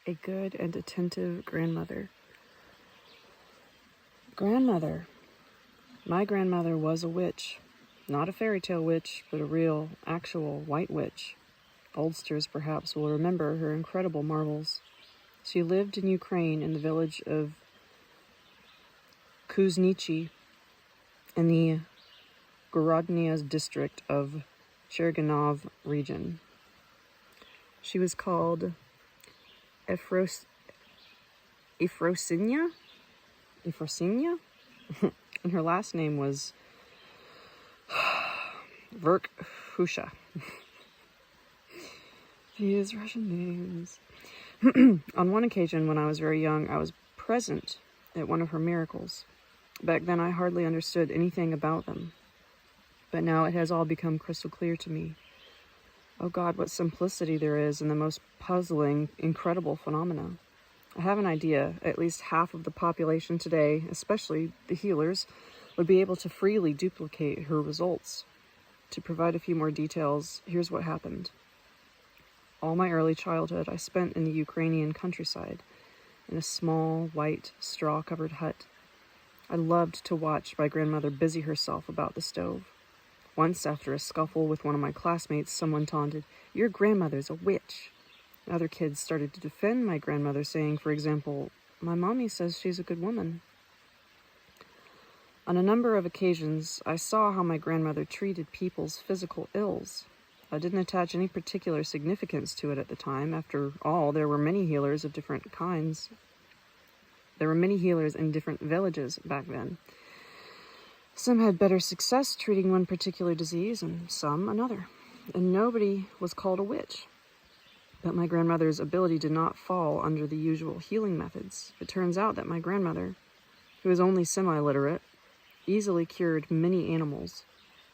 a good and attentive grandmother. Grandmother. My grandmother was a witch. Not a fairy tale witch, but a real, actual white witch. Oldsters perhaps will remember her incredible marvels. She lived in Ukraine in the village of Kuznichi in the Gorodnia district of Chernihiv region. She was called Efrosinya, and her last name was Verkhusha. These Russian names. On one occasion, when I was very young, I was present at one of her miracles. Back then, I hardly understood anything about them. But now it has all become crystal clear to me. Oh God, what simplicity there is in the most puzzling, incredible phenomena. I have an idea, at least half of the population today, especially the healers, would be able to freely duplicate her results. To provide a few more details, here's what happened. All my early childhood I spent in the Ukrainian countryside, in a small, white, straw-covered hut. I loved to watch my grandmother busy herself about the stove. Once, after a scuffle with one of my classmates, someone taunted, "Your grandmother's a witch." Other kids started to defend my grandmother, saying, for example, "My mommy says she's a good woman." On a number of occasions, I saw how my grandmother treated people's physical ills. I didn't attach any particular significance to it at the time. After all, there were many healers of different kinds. There were many healers in different villages back then. Some had better success treating one particular disease and some another. And nobody was called a witch. But my grandmother's ability did not fall under the usual healing methods. It turns out that my grandmother, who was only semi-literate, easily cured many animals.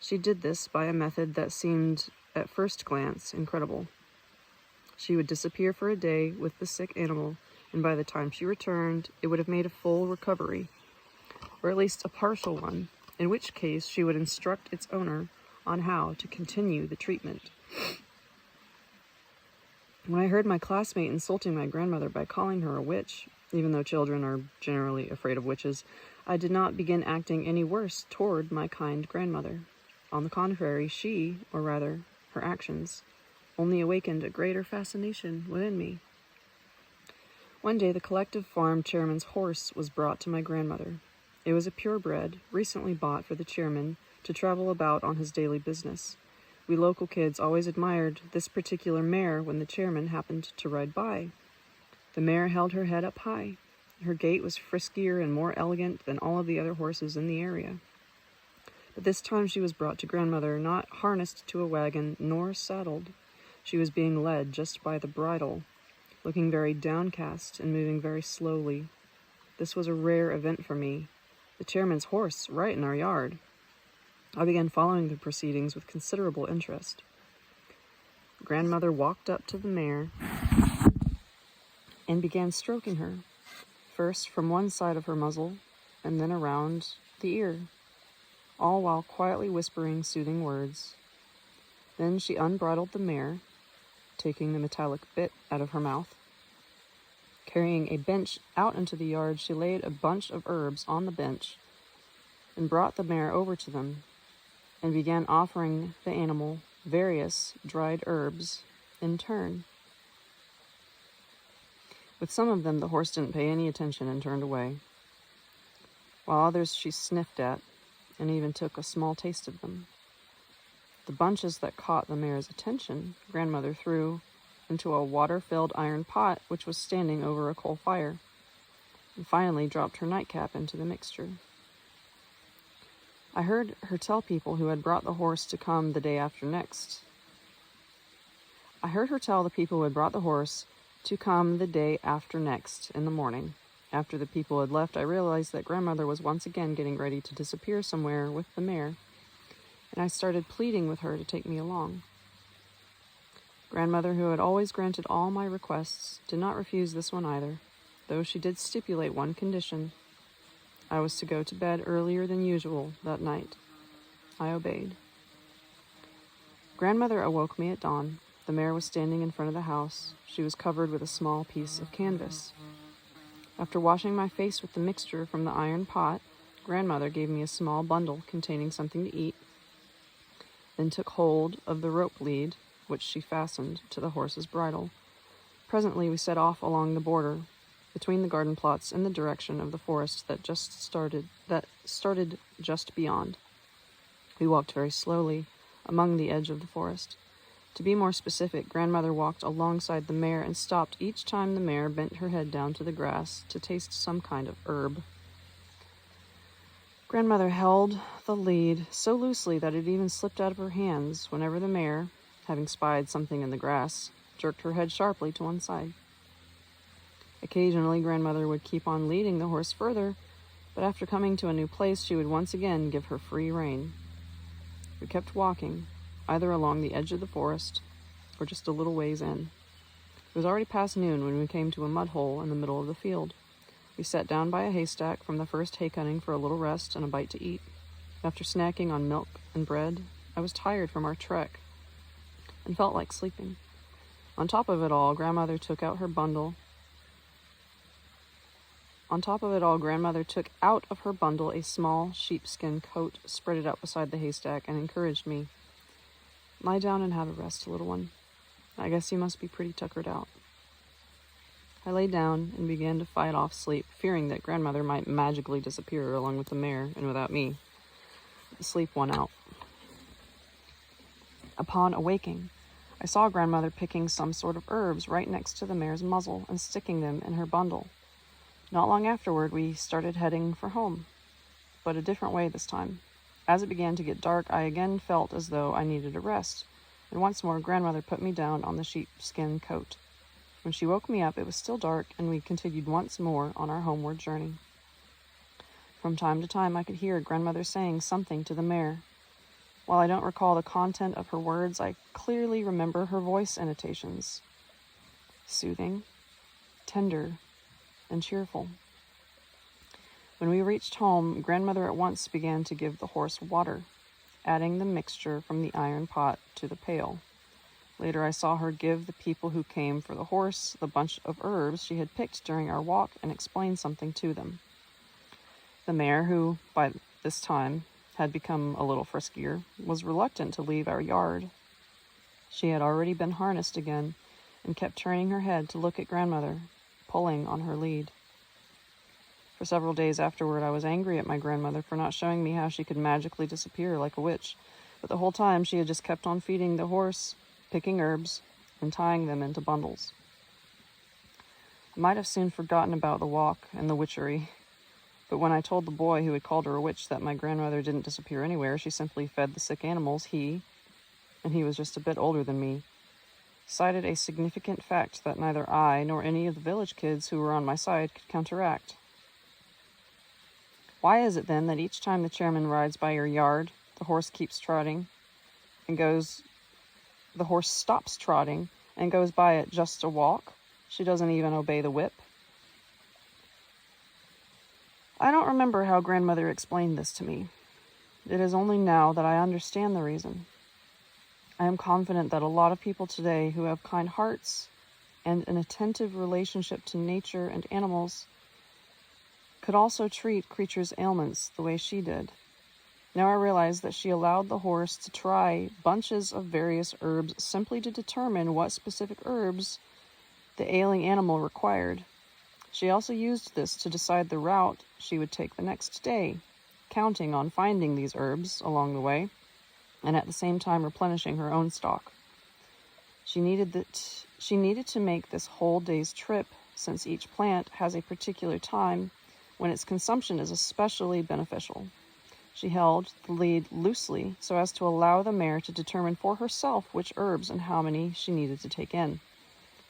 She did this by a method that seemed, at first glance, incredible. She would disappear for a day with the sick animal, and by the time she returned, it would have made a full recovery, or at least a partial one, in which case she would instruct its owner on how to continue the treatment. When I heard my classmate insulting my grandmother by calling her a witch, even though children are generally afraid of witches, I did not begin acting any worse toward my kind grandmother. On the contrary, she, or rather, her actions, only awakened a greater fascination within me. One day, the collective farm chairman's horse was brought to my grandmother. It was a purebred, recently bought for the chairman to travel about on his daily business. We local kids always admired this particular mare when the chairman happened to ride by. The mare held her head up high. Her gait was friskier and more elegant than all of the other horses in the area. But this time she was brought to grandmother, not harnessed to a wagon nor saddled. She was being led just by the bridle, looking very downcast and moving very slowly. This was a rare event for me. The chairman's horse, right in our yard. I began following the proceedings with considerable interest. Grandmother walked up to the mare and began stroking her, first from one side of her muzzle and then around the ear, all while quietly whispering soothing words. Then she unbridled the mare, taking the metallic bit out of her mouth. Carrying a bench out into the yard, she laid a bunch of herbs on the bench and brought the mare over to them and began offering the animal various dried herbs in turn. With some of them, the horse didn't pay any attention and turned away, while others she sniffed at and even took a small taste of them. The bunches that caught the mare's attention, grandmother threw into a water-filled iron pot which was standing over a coal fire, and finally dropped her nightcap into the mixture. I heard her tell people who had brought the horse to come the day after next. In the morning. After the people had left, I realized that grandmother was once again getting ready to disappear somewhere with the mare, and I started pleading with her to take me along. Grandmother, who had always granted all my requests, did not refuse this one either, though she did stipulate one condition. I was to go to bed earlier than usual that night. I obeyed. Grandmother awoke me at dawn. The mare was standing in front of the house. She was covered with a small piece of canvas. After washing my face with the mixture from the iron pot, grandmother gave me a small bundle containing something to eat, then took hold of the rope lead, which she fastened to the horse's bridle. Presently we set off along the border, between the garden plots in the direction of the forest that started just beyond. We walked very slowly among the edge of the forest. To be more specific, grandmother walked alongside the mare and stopped each time the mare bent her head down to the grass to taste some kind of herb. Grandmother held the lead so loosely that it even slipped out of her hands whenever the mare, having spied something in the grass, jerked her head sharply to one side. Occasionally, grandmother would keep on leading the horse further, but after coming to a new place, she would once again give her free rein. We kept walking, either along the edge of the forest or just a little ways in. It was already past noon when we came to a mud hole in the middle of the field. We sat down by a haystack from the first hay cutting for a little rest and a bite to eat. After snacking on milk and bread, I was tired from our trek and felt like sleeping. On top of it all, grandmother took out of her bundle a small sheepskin coat, spread it out beside the haystack, and encouraged me. "Lie down and have a rest, little one. I guess you must be pretty tuckered out." I lay down and began to fight off sleep, fearing that grandmother might magically disappear along with the mare and without me. The sleep won out. Upon awaking, I saw grandmother picking some sort of herbs right next to the mare's muzzle and sticking them in her bundle. Not long afterward, we started heading for home, but a different way this time. As it began to get dark, I again felt as though I needed a rest, and once more grandmother put me down on the sheepskin coat. When she woke me up, it was still dark, and we continued once more on our homeward journey. From time to time, I could hear grandmother saying something to the mare. While I don't recall the content of her words, I clearly remember her voice intonations. Soothing, tender, and cheerful. When we reached home, grandmother at once began to give the horse water, adding the mixture from the iron pot to the pail. Later, I saw her give the people who came for the horse the bunch of herbs she had picked during our walk and explain something to them. The mare, who by this time had become a little friskier, was reluctant to leave our yard. She had already been harnessed again and kept turning her head to look at grandmother, pulling on her lead. For several days afterward, I was angry at my grandmother for not showing me how she could magically disappear like a witch, but the whole time she had just kept on feeding the horse, picking herbs, and tying them into bundles. I might have soon forgotten about the walk and the witchery, but when I told the boy who had called her a witch that my grandmother didn't disappear anywhere, she simply fed the sick animals, and he was just a bit older than me, cited a significant fact that neither I nor any of the village kids who were on my side could counteract. Why is it then that each time the chairman rides by your yard, the horse stops trotting and goes by at just a walk? She doesn't even obey the whip. I don't remember how grandmother explained this to me. It is only now that I understand the reason. I am confident that a lot of people today who have kind hearts and an attentive relationship to nature and animals could also treat creatures' ailments the way she did. Now I realize that she allowed the horse to try bunches of various herbs simply to determine what specific herbs the ailing animal required. She also used this to decide the route she would take the next day, counting on finding these herbs along the way, and at the same time replenishing her own stock. She needed to make this whole day's trip, since each plant has a particular time when its consumption is especially beneficial. She held the lead loosely so as to allow the mare to determine for herself which herbs and how many she needed to take in.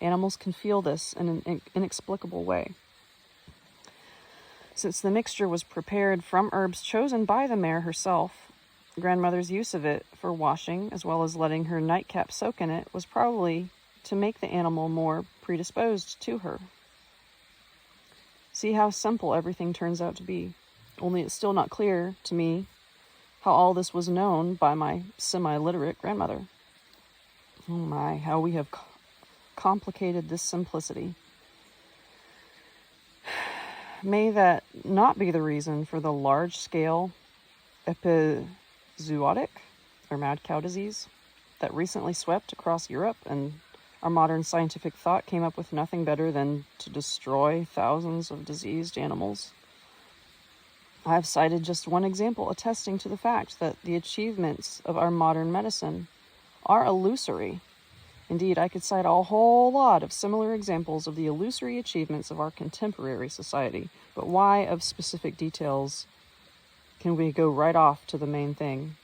Animals can feel this in an inexplicable way. Since the mixture was prepared from herbs chosen by the mare herself, grandmother's use of it for washing, as well as letting her nightcap soak in it, was probably to make the animal more predisposed to her. See how simple everything turns out to be. Only it's still not clear to me how all this was known by my semi-literate grandmother. Oh my, how we have complicated this simplicity. May that not be the reason for the large-scale epizootic, or mad cow disease, that recently swept across Europe, and our modern scientific thought came up with nothing better than to destroy thousands of diseased animals. I've cited just one example attesting to the fact that the achievements of our modern medicine are illusory. Indeed, I could cite a whole lot of similar examples of the illusory achievements of our contemporary society, but why of specific details can we go right off to the main thing?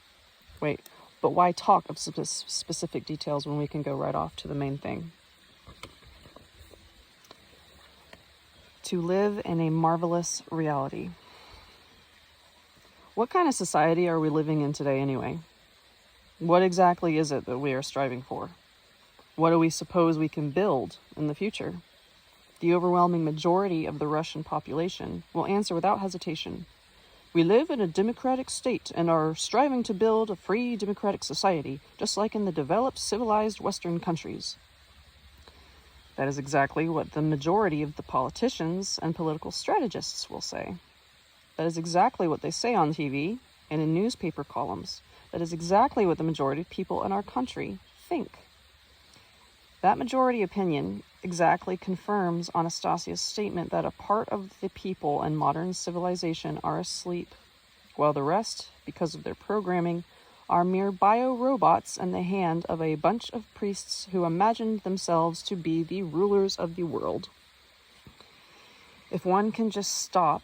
Wait, but why talk of specific details when we can go right off to the main thing? To live in a marvelous reality. What kind of society are we living in today anyway? What exactly is it that we are striving for? What do we suppose we can build in the future? The overwhelming majority of the Russian population will answer without hesitation. We live in a democratic state and are striving to build a free democratic society, just like in the developed civilized Western countries. That is exactly what the majority of the politicians and political strategists will say. That is exactly what they say on TV and in newspaper columns. That is exactly what the majority of people in our country think. That majority opinion exactly confirms Anastasia's statement that a part of the people in modern civilization are asleep, while the rest, because of their programming, are mere bio-robots in the hand of a bunch of priests who imagined themselves to be the rulers of the world. If one can just stop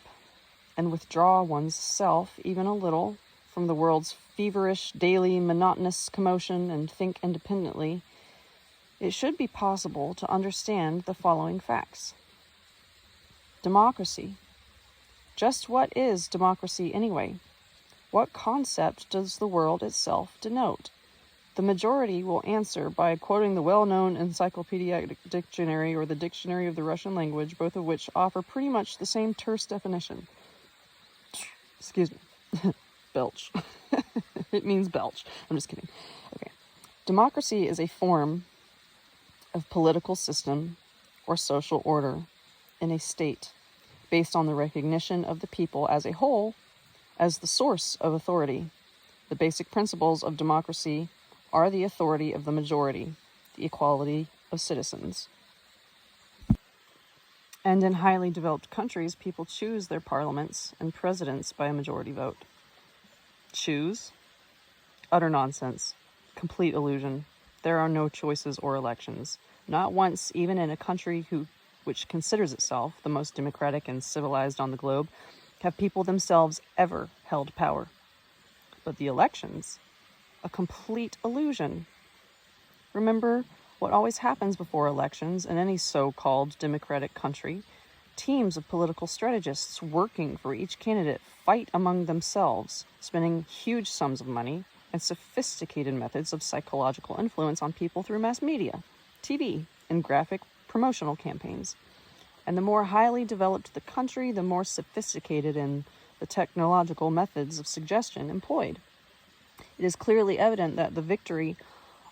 and withdraw one's self even a little from the world's feverish, daily, monotonous commotion and think independently, it should be possible to understand the following facts. Democracy. Just what is democracy anyway? What concept does the world itself denote? The majority will answer by quoting the well-known Encyclopedic Dictionary or the Dictionary of the Russian Language, both of which offer pretty much the same terse definition. Excuse me. Belch. It means belch. I'm just kidding. Okay. Democracy is a form of political system or social order in a state based on the recognition of the people as a whole as the source of authority. The basic principles of democracy are the authority of the majority, the equality of citizens. And in highly developed countries, people choose their parliaments and presidents by a majority vote. Choose? Utter nonsense. Complete illusion. There are no choices or elections. Not once, even in a country which considers itself the most democratic and civilized on the globe, have people themselves ever held power. But the elections? A complete illusion. Remember what always happens before elections in any so-called democratic country. Teams of political strategists working for each candidate fight among themselves, spending huge sums of money and sophisticated methods of psychological influence on people through mass media, TV, and graphic promotional campaigns. And the more highly developed the country, the more sophisticated in the technological methods of suggestion employed. It is clearly evident that the victory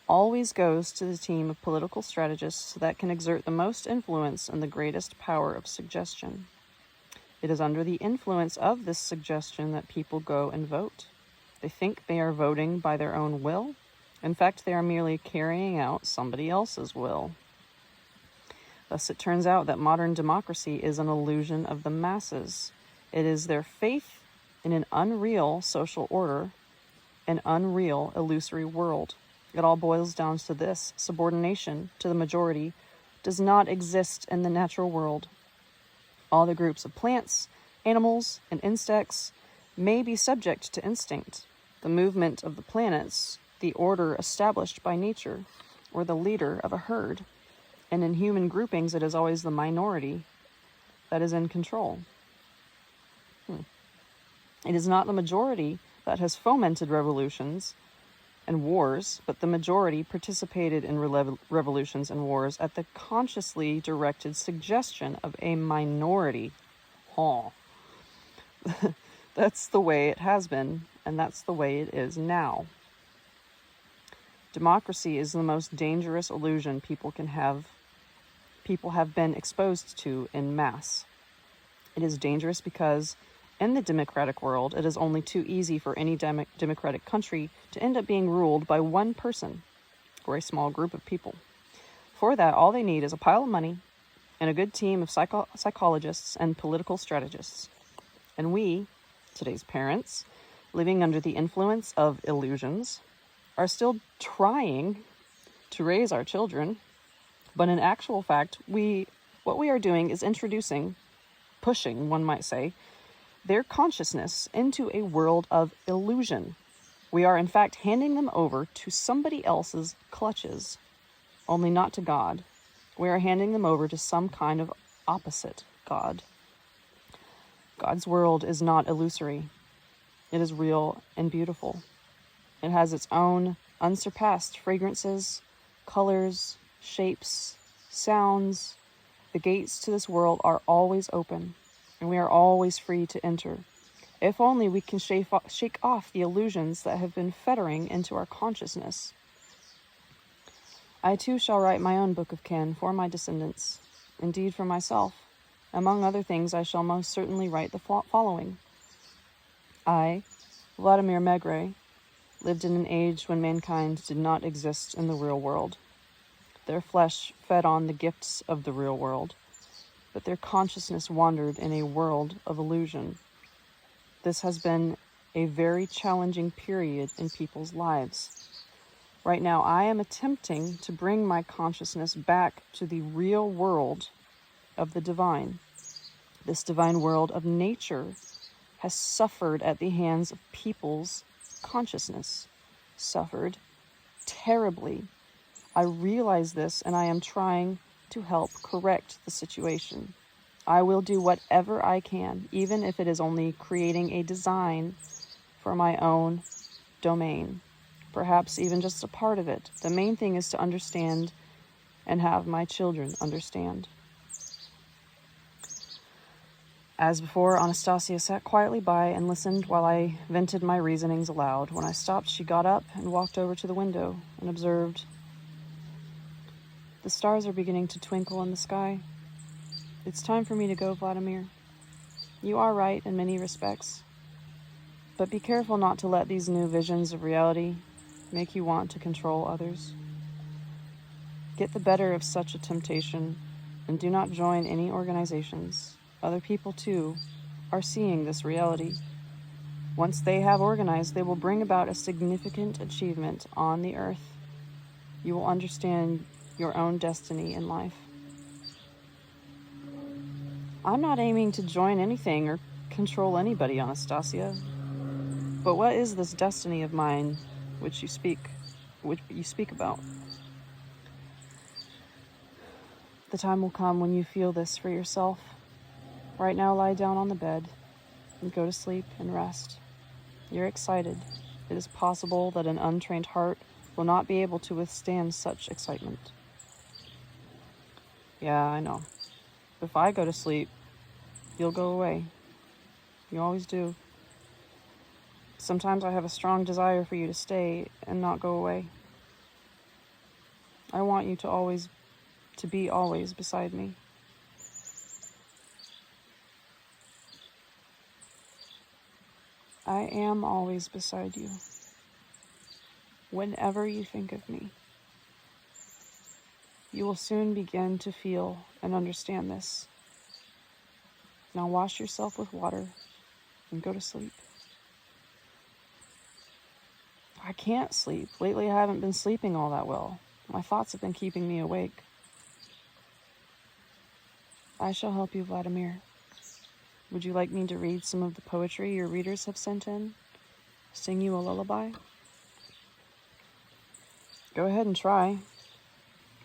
always goes to the team of political strategists that can exert the most influence and the greatest power of suggestion. It is under the influence of this suggestion that people go and vote. They think they are voting by their own will. In fact, they are merely carrying out somebody else's will. Thus, it turns out that modern democracy is an illusion of the masses. It is their faith in an unreal social order, an unreal, illusory world. It all boils down to this: subordination to the majority does not exist in the natural world. All the groups of plants, animals, and insects may be subject to instinct, the movement of the planets, the order established by nature, or the leader of a herd. And in human groupings, it is always the minority that is in control. It is not the majority that has fomented revolutions and wars, but the majority participated in revolutions and wars at the consciously directed suggestion of a minority. That's the way it has been, and that's the way it is now. Democracy is the most dangerous illusion people have been exposed to in mass. It is dangerous because in the democratic world, it is only too easy for any democratic country to end up being ruled by one person or a small group of people. For that, all they need is a pile of money and a good team of psychologists and political strategists. And we, today's parents, living under the influence of illusions, are still trying to raise our children, but in actual fact, what we are doing is pushing, one might say, their consciousness into a world of illusion. We are in fact handing them over to somebody else's clutches, only not to God. We are handing them over to some kind of opposite God. God's world is not illusory. It is real and beautiful. It has its own unsurpassed fragrances, colors, shapes, sounds. The gates to this world are always open, and we are always free to enter. If only we can shake off the illusions that have been fettering into our consciousness. I too shall write my own book of canon for my descendants, indeed for myself. Among other things, I shall most certainly write the following. I, Vladimir Megré, lived in an age when mankind did not exist in the real world. Their flesh fed on the gifts of the real world, but their consciousness wandered in a world of illusion. This has been a very challenging period in people's lives. Right now, I am attempting to bring my consciousness back to the real world of the divine. This divine world of nature has suffered at the hands of people's consciousness. Suffered terribly. I realize this, and I am trying to help correct the situation. I will do whatever I can, even if it is only creating a design for my own domain. Perhaps even just a part of it. The main thing is to understand and have my children understand. As before, Anastasia sat quietly by and listened while I vented my reasonings aloud. When I stopped, she got up and walked over to the window and observed, "The stars are beginning to twinkle in the sky. It's time for me to go, Vladimir. You are right in many respects, but be careful not to let these new visions of reality make you want to control others. Get the better of such a temptation and do not join any organizations. Other people, too, are seeing this reality. Once they have organized, they will bring about a significant achievement on the earth. You will understand your own destiny in life." I'm not aiming to join anything or control anybody, Anastasia. But what is this destiny of mine which you speak about? The time will come when you feel this for yourself. Right now, lie down on the bed and go to sleep and rest. You're excited. It is possible that an untrained heart will not be able to withstand such excitement. Yeah, I know. If I go to sleep, you'll go away. You always do. Sometimes I have a strong desire for you to stay and not go away. I want you to be always beside me. I am always beside you. Whenever you think of me. You will soon begin to feel and understand this. Now wash yourself with water and go to sleep. I can't sleep. Lately I haven't been sleeping all that well. My thoughts have been keeping me awake. I shall help you, Vladimir. Would you like me to read some of the poetry your readers have sent in? Sing you a lullaby? Go ahead and try.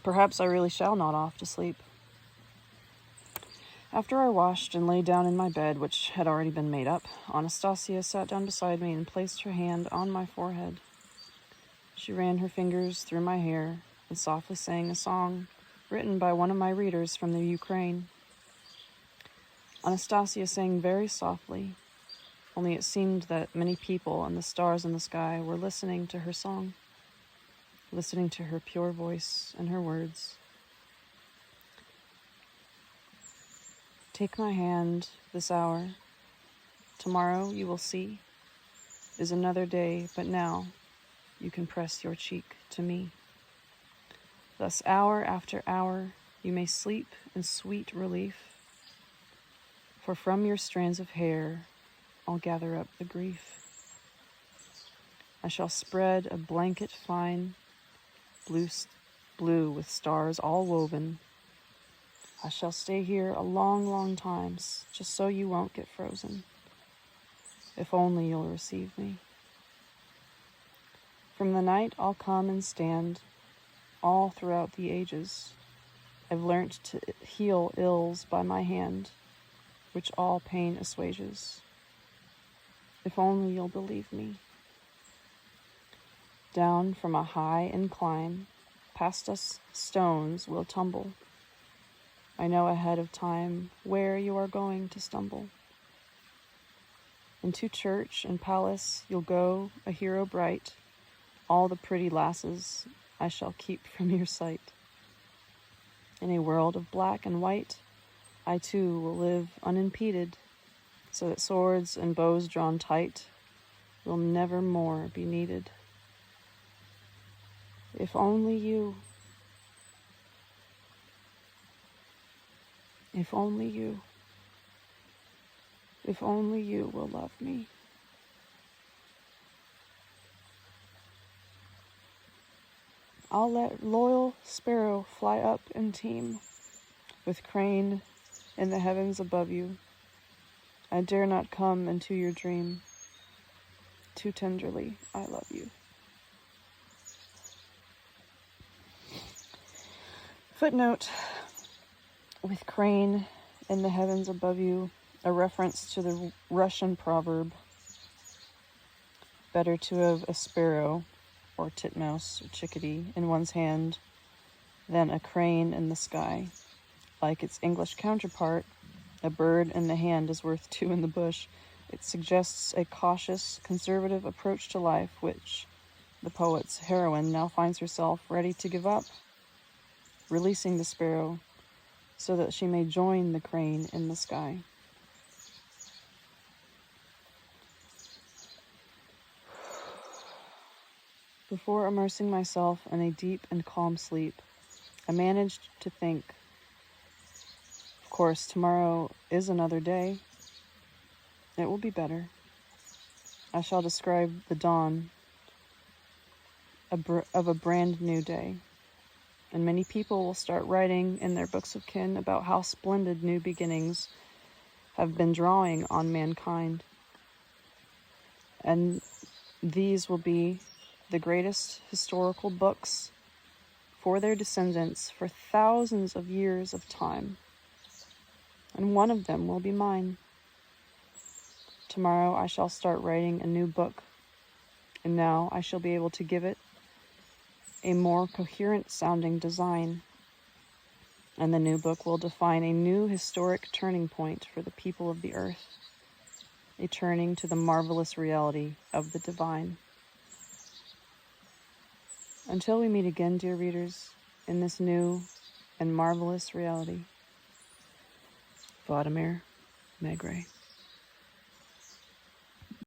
Perhaps I really shall nod off to sleep. After I washed and lay down in my bed, which had already been made up, Anastasia sat down beside me and placed her hand on my forehead. She ran her fingers through my hair and softly sang a song written by one of my readers from the Ukraine. Anastasia sang very softly, only it seemed that many people and the stars in the sky were listening to her song. listening to her pure voice and her words. Take my hand this hour. Tomorrow, you will see, is another day, but now you can press your cheek to me. Thus, hour after hour, you may sleep in sweet relief, for from your strands of hair, I'll gather up the grief. I shall spread a blanket fine, blue with stars all woven. I shall stay here a long, long time, just so you won't get frozen. If only you'll receive me. From the night I'll come and stand all throughout the ages. I've learnt to heal ills by my hand, which all pain assuages. If only you'll believe me. Down from a high incline, past us stones will tumble. I know ahead of time where you are going to stumble. Into church and palace you'll go, a hero bright. All the pretty lasses I shall keep from your sight. In a world of black and white, I too will live unimpeded, so that swords and bows drawn tight will never more be needed. If only you, if only you, if only you will love me. I'll let loyal sparrow fly up and team with crane in the heavens above you. I dare not come into your dream. Too tenderly I love you. Footnote: with crane in the heavens above you, a reference to the Russian proverb, better to have a sparrow or titmouse or chickadee in one's hand than a crane in the sky. Like its English counterpart, a bird in the hand is worth two in the bush. It suggests a cautious, conservative approach to life, which the poet's heroine now finds herself ready to give up, releasing the sparrow so that she may join the crane in the sky. Before immersing myself in a deep and calm sleep, I managed to think. Of course, tomorrow is another day. It will be better. I shall describe the dawn of a brand new day. And many people will start writing in their books of kin about how splendid new beginnings have been drawing on mankind. And these will be the greatest historical books for their descendants for thousands of years of time. And one of them will be mine. Tomorrow I shall start writing a new book, and now I shall be able to give it a more coherent sounding design. And the new book will define a new historic turning point for the people of the earth, a turning to the marvelous reality of the divine. Until we meet again, dear readers, in this new and marvelous reality. Vladimir Megré.